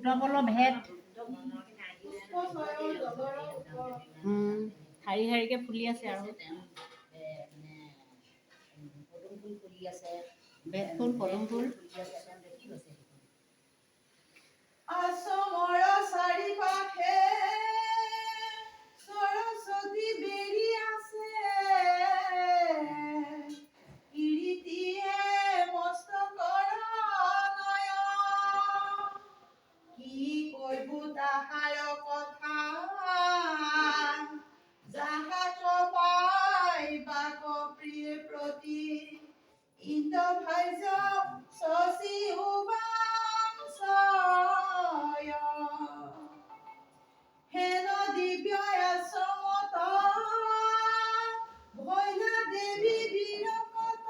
ফুটকল ভেট শাৰী শাৰীকৈ ফুলি আছে আৰু ভেট ফুল পদুম ফুল আশ্ৰমৰ চাৰিওকাষে সৰস্বতী বেৰি আছে কিৰিটিয়ে মস্তকৰ নয়ন কি কৈব তাহাৰ কথা যাহাক পাই বাক প্ৰিয় প্ৰতি ইন্দ্ৰ ভাৰ্য শশী হেন দিব্য আশ্ৰমত ভৈলা দেৱী বীৰকত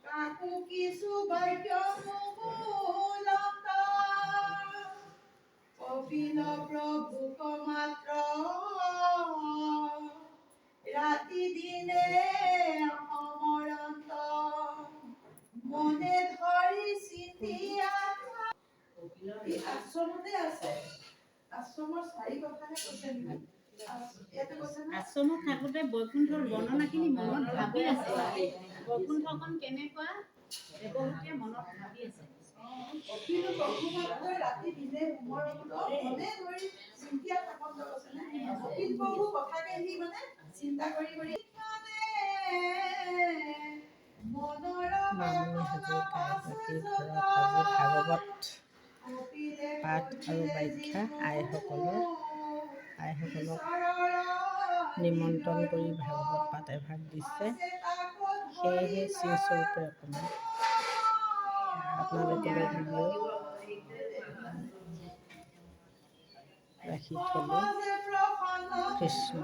কাকো কিছু বাক্য নুবুলন্ত কপিল প্ৰভুক মাত্ৰ ৰাতি দিনে সমৰন্ত মনে ধৰি চিন্তিয়া আশ্ৰমতে আছে আশ্ৰমৰ চাৰি কথাহে কৈছে আশ্ৰমত থাকোঁতে বৈকুণ্ঠৰ বৰ্ণনাখিনি মনত ভাবি আছে বৈকুণ্ঠখন কেনেকুৱা দেৱহূতিয়ে মনত ভাবি আছে কপিল প্ৰভু মাত্ৰ ৰাতি দিনে সমৰন্ত মনে ধৰি চিন্তিয়া থাকন্ত আছে নে কপিল প্ৰভু কথাকে সি মানে চিন্তা কৰি মামণি হাজৰিকা এগৰাকী ঘৰত আজি ভাগৱত পাঠ আৰু ব্যাখ্যা আইসকলক নিমন্ত্ৰণ কৰি ভাগৱত পাঠ এভাগ দিছে সেয়েহে শ্ৰীস্বৰূপে অকণমান আপোনালোকলৈ ভিডিঅ' ৰাখি থলোঁ কৃষ্ণ